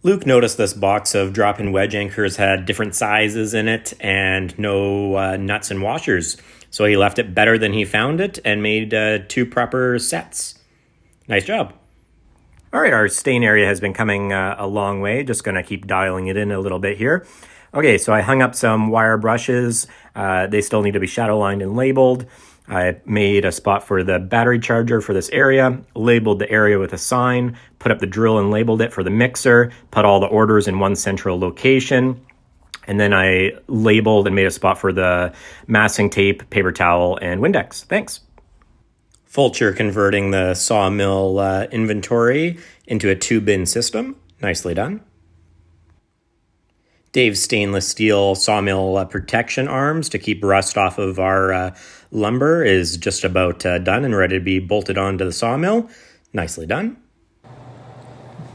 Luke noticed this box of drop-in wedge anchors had different sizes in it and no nuts and washers. So he left it better than he found it and made 2 proper sets. Nice job. All right, our stain area has been coming a long way. Just going to keep dialing it in a little bit here. Okay, so I hung up some wire brushes. They still need to be shadow lined and labeled. I made a spot for the battery charger for this area, labeled the area with a sign, put up the drill and labeled it for the mixer, put all the orders in one central location. And then I labeled and made a spot for the masking tape, paper towel, and Windex. Thanks. Fulcher converting the sawmill inventory into a 2-bin system. Nicely done. Dave's stainless steel sawmill protection arms to keep rust off of our lumber is just about done and ready to be bolted onto the sawmill. Nicely done.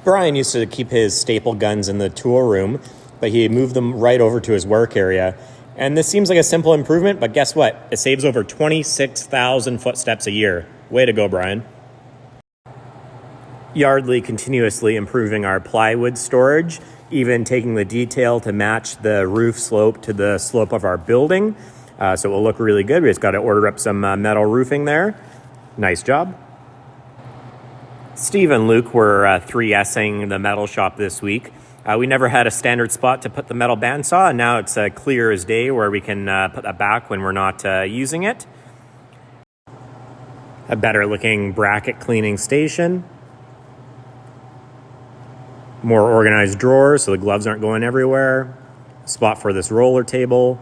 Brian used to keep his staple guns in the tool room, but he moved them right over to his work area. And this seems like a simple improvement, but guess what? It saves over 26,000 footsteps a year. Way to go, Brian. Yardley continuously improving our plywood storage, even taking the detail to match the roof slope to the slope of our building. So it will look really good. We just got to order up some metal roofing there. Nice job. Steve and Luke were 3S'ing the metal shop this week. We never had a standard spot to put the metal bandsaw, and now it's clear as day where we can put that back when we're not using it. A better looking bracket cleaning station. More organized drawers so the gloves aren't going everywhere. Spot for this roller table.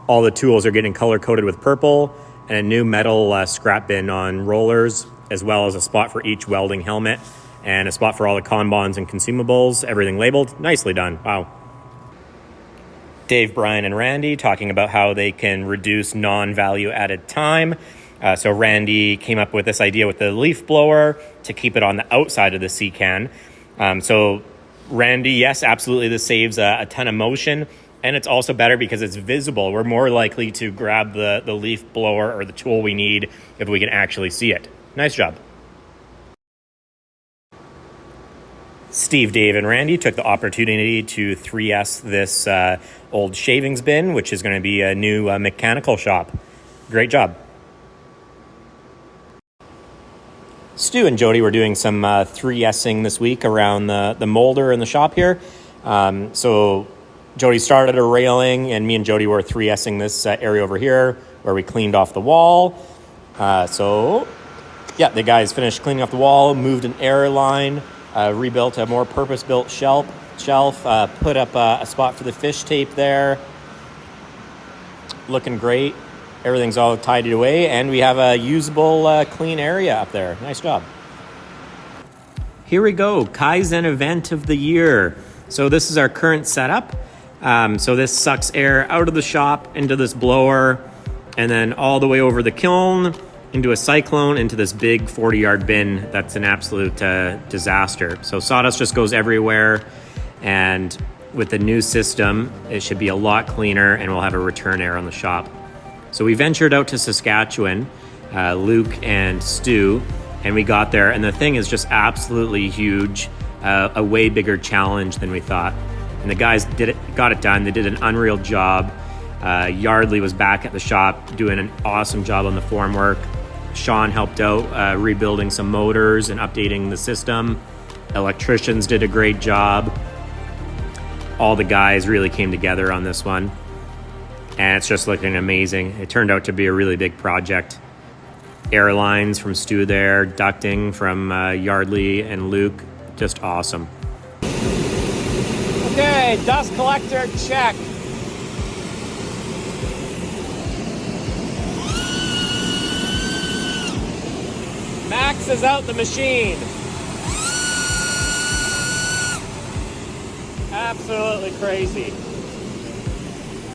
All the tools are getting color coded with purple, and a new metal scrap bin on rollers, as well as a spot for each welding helmet and a spot for all the Kanbans and consumables. Everything labeled. Nicely done. Wow. Dave, Brian, and Randy talking about how they can reduce non-value added time. So Randy came up with this idea with the leaf blower to keep it on the outside of the sea can. So Randy, yes, absolutely, this saves a ton of motion, and it's also better because it's visible. We're more likely to grab the leaf blower or the tool we need if we can actually see it. Nice job. Steve, Dave, and Randy took the opportunity to 3S this old shavings bin, which is going to be a new mechanical shop. Great job. Stu and Jody were doing some 3S'ing this week around the molder in the shop here. So Jody started a railing, and me and Jody were 3S'ing this area over here where we cleaned off the wall. So yeah, the guys finished cleaning off the wall, moved an air line, rebuilt a more purpose-built shelf, put up a spot for the fish tape there. Looking great. Everything's all tidied away, and we have a usable, clean area up there. Nice job. Here we go, Kaizen event of the year. So this is our current setup. So this sucks air out of the shop into this blower, and then all the way over the kiln, into a cyclone, into this big 40-yard bin that's an absolute disaster. So sawdust just goes everywhere, and with the new system, it should be a lot cleaner, and we'll have a return air on the shop. So we ventured out to Saskatchewan, Luke and Stu, and we got there, and the thing is just absolutely huge, a way bigger challenge than we thought. And the guys got it done. They did an unreal job. Yardley was back at the shop doing an awesome job on the formwork. Sean helped out rebuilding some motors and updating the system. Electricians did a great job. All the guys really came together on this one. And it's just looking amazing. It turned out to be a really big project. Airlines from Stu there, ducting from Yardley and Luke, just awesome. Okay, dust collector check. Maxes out the machine. Absolutely crazy.